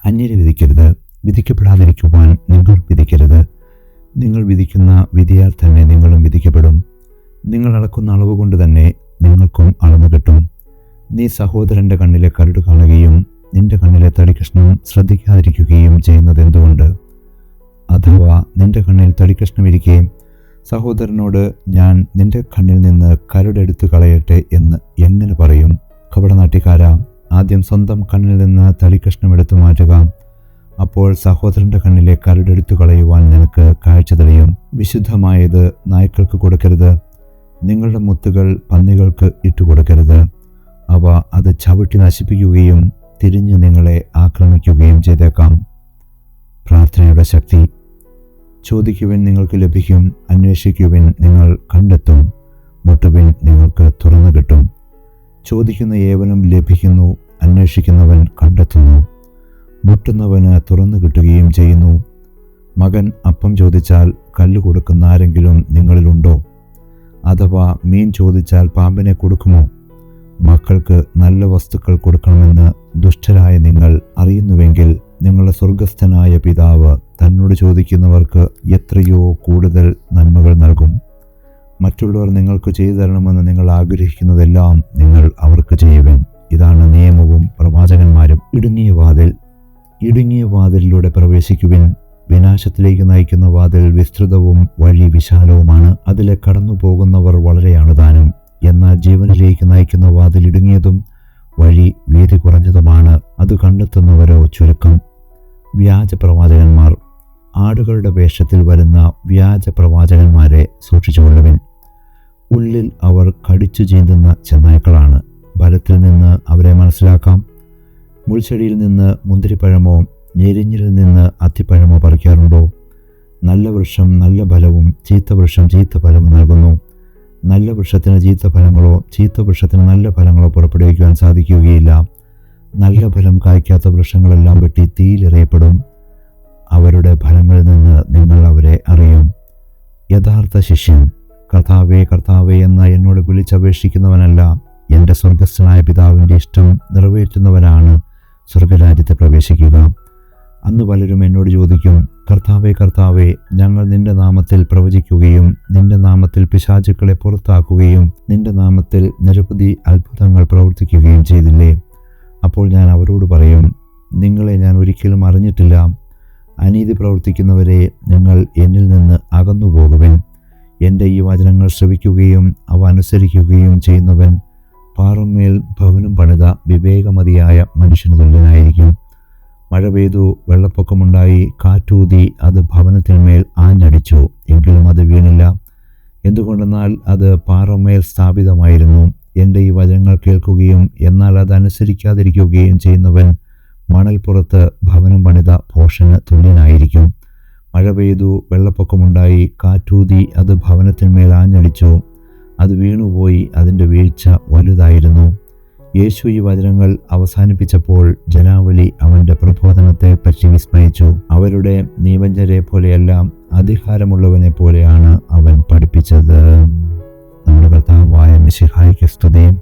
അന്യരെ വിധിക്കരുത്, വിധിക്കപ്പെടാതിരിക്കുവാൻ നിങ്ങൾ വിധിക്കരുത്. നിങ്ങൾ വിധിക്കുന്ന വിധിയാൽ തന്നെ നിങ്ങളും വിധിക്കപ്പെടും. നിങ്ങൾ അളക്കുന്ന അളവ് കൊണ്ട് തന്നെ നിങ്ങൾക്കും അളന്നു കിട്ടും. നീ സഹോദരൻ്റെ കണ്ണിലെ കരട് കാണുകയും നിന്റെ കണ്ണിലെ തടിക്കഷ്ണം ശ്രദ്ധിക്കാതിരിക്കുകയും ചെയ്യുന്നത് എന്തുകൊണ്ട്? അഥവാ നിന്റെ കണ്ണിൽ തടിക്കഷ്ണം സഹോദരനോട് ഞാൻ നിന്റെ കണ്ണിൽ നിന്ന് കരടെടുത്തു കളയട്ടെ എന്ന് എങ്ങനെ പറയും? കപടനാട്യക്കാരാ, ആദ്യം സ്വന്തം കണ്ണിൽ നിന്ന് തടിക്കഷ്ണം എടുത്തു മാറ്റുക. അപ്പോൾ സഹോദരൻ്റെ കണ്ണിലെ കരടെടുത്തു കളയുവാൻ നിനക്ക് കാഴ്ച തെളിയും. വിശുദ്ധമായത് നായ്ക്കൾക്ക് കൊടുക്കരുത്, നിങ്ങളുടെ മുത്തുകൾ പന്നികൾക്ക് ഇട്ടുകൊടുക്കരുത്. അവ അത് ചവിട്ടി നശിപ്പിക്കുകയും തിരിഞ്ഞ് നിങ്ങളെ ആക്രമിക്കുകയും ചെയ്തേക്കാം. പ്രാർത്ഥനയുടെ ശക്തി. ചോദിക്കുവിൻ, നിങ്ങൾക്ക് ലഭിക്കും. അന്വേഷിക്കുവിൻ, നിങ്ങൾ കണ്ടെത്തും. മുട്ടുവിൻ, നിങ്ങൾക്ക് തുറന്നു കിട്ടും. ചോദിക്കുന്ന ഏവനും ലഭിക്കുന്നു, അന്വേഷിക്കുന്നവൻ കണ്ടെത്തുന്നു, മുട്ടുന്നവന് തുറന്നു കിട്ടുകയും ചെയ്യുന്നു. മകൻ അപ്പം ചോദിച്ചാൽ കല്ല് കൊടുക്കുന്ന ആരെങ്കിലും നിങ്ങളിലുണ്ടോ? അഥവാ മീൻ ചോദിച്ചാൽ പാമ്പിനെ കൊടുക്കുമോ? മക്കൾക്ക് നല്ല വസ്തുക്കൾ കൊടുക്കണമെന്ന് ദുഷ്ടരായ നിങ്ങൾ അറിയുന്നുവെങ്കിൽ നിങ്ങളുടെ സ്വർഗസ്ഥനായ പിതാവ് തന്നോട് ചോദിക്കുന്നവർക്ക് എത്രയോ കൂടുതൽ നന്മകൾ നൽകും. മറ്റുള്ളവർ നിങ്ങൾക്ക് ചെയ്തു തരണമെന്ന് നിങ്ങൾ ആഗ്രഹിക്കുന്നതെല്ലാം നിങ്ങൾ അവർക്ക് ചെയ്യുവിൻ. ഇതാണ് നിയമവും പ്രവാചകന്മാരും. ഇടുങ്ങിയ വാതിലിലൂടെ പ്രവേശിക്കുവിൻ. വിനാശത്തിലേക്ക് നയിക്കുന്ന വാതിൽ വിസ്തൃതവും വഴി വിശാലവുമാണ്, അതിലെ കടന്നു പോകുന്നവർ വളരെയാണ് താനും. എന്നാൽ ജീവനിലേക്ക് നയിക്കുന്ന വാതിൽ ഇടുങ്ങിയതും വഴി വീതി കുറഞ്ഞതുമാണ്, അത് കണ്ടെത്തുന്നവരോ ചുരുക്കം. വ്യാജ പ്രവാചകന്മാർ. ആടുകളുടെ വേഷത്തിൽ വരുന്ന വ്യാജ പ്രവാചകന്മാരെ സൂക്ഷിച്ചുകൊള്ളുവിൻ. ഉള്ളിൽ അവർ കടിച്ചു ചീന്തുന്ന ചെന്നായ്ക്കളാണ്. ബലത്തിൽ നിന്ന് അവരെ മനസ്സിലാക്കാം. മുൾച്ചെടിയിൽ നിന്ന് മുന്തിരിപ്പഴമോ ഞെരിഞ്ഞിലിൽ നിന്ന് അത്തിപ്പഴമോ പറിക്കാറുണ്ടോ? നല്ല വൃക്ഷം നല്ല ഫലവും ചീത്ത വൃക്ഷം ചീത്ത ഫലവും നൽകുന്നു. നല്ല വൃക്ഷത്തിന് ചീത്ത ഫലങ്ങളോ ചീത്ത വൃക്ഷത്തിന് നല്ല ഫലങ്ങളോ പുറപ്പെടുവിക്കുവാൻ സാധിക്കുകയില്ല. നല്ല ഫലം കായ്ക്കാത്ത വൃക്ഷങ്ങളെല്ലാം വെട്ടി തീയിലെറിയപ്പെടും. അവരുടെ ഫലങ്ങളിൽ നിന്ന് നിങ്ങൾ അവരെ അറിയും. യഥാർത്ഥ ശിഷ്യൻ. കർത്താവേ കർത്താവേ എന്ന് എന്നോട് വിളിച്ചപേക്ഷിക്കുന്നവനല്ല, എൻ്റെ സ്വർഗസ്ഥനായ പിതാവിൻ്റെ ഇഷ്ടം നിറവേറ്റുന്നവനാണ് സ്വർഗരാജ്യത്തെ പ്രവേശിക്കുക. അന്ന് പലരും എന്നോട് ചോദിക്കും, കർത്താവേ കർത്താവേ, ഞങ്ങൾ നിന്റെ നാമത്തിൽ പ്രവചിക്കുകയും നിന്റെ നാമത്തിൽ പിശാചുക്കളെ പുറത്താക്കുകയും നിന്റെ നാമത്തിൽ നിരവധി അത്ഭുതങ്ങൾ പ്രവർത്തിക്കുകയും ചെയ്തില്ലേ? അപ്പോൾ ഞാൻ അവരോട് പറയും, നിങ്ങളെ ഞാൻ ഒരിക്കലും അറിഞ്ഞിട്ടില്ല. അനീതി പ്രവർത്തിക്കുന്നവരെ, നിങ്ങൾ എന്നിൽ നിന്ന് അകന്നു പോകുവിൻ. എൻ്റെ ഈ വചനങ്ങൾ ശ്രവിക്കുകയും അവ അനുസരിക്കുകയും ചെയ്യുന്നവൻ പാറമേൽ ഭവനം പണിത വിവേകമതിയായ മനുഷ്യന് തുല്യനായിരിക്കും. മഴ പെയ്തു, വെള്ളപ്പൊക്കമുണ്ടായി, കാറ്റൂതി, അത് ഭവനത്തിന്മേൽ ആഞ്ഞടിച്ചു, എങ്കിലും അത് വീണില്ല. എന്തുകൊണ്ടെന്നാൽ അത് പാറമേൽ സ്ഥാപിതമായിരുന്നു. എൻ്റെ ഈ വചനങ്ങൾ കേൾക്കുകയും എന്നാൽ അത് അനുസരിക്കാതിരിക്കുകയും ചെയ്യുന്നവൻ മണൽപ്പുറത്ത് ഭവനം പണിത ഭോഷന് തുല്യനായിരിക്കും. മഴ പെയ്തു, വെള്ളപ്പൊക്കമുണ്ടായി, കാറ്റൂതി, അത് ഭവനത്തിന്മേൽ ആഞ്ഞടിച്ചു, അത് വീണുപോയി, അതിൻ്റെ വീഴ്ച വലുതായിരുന്നു. യേശു ഈ വചനങ്ങൾ അവസാനിപ്പിച്ചപ്പോൾ ജനാവലി അവൻ്റെ പ്രബോധനത്തെ പറ്റി വിസ്മയിച്ചു. അവരുടെ നിയമജ്ഞരെ പോലെയല്ല, അധികാരമുള്ളവനെ പോലെയാണ് അവൻ പഠിപ്പിച്ചത്. നമ്മുടെ കർത്താവായ മിശിഹായ്ക്ക് സ്തുതി.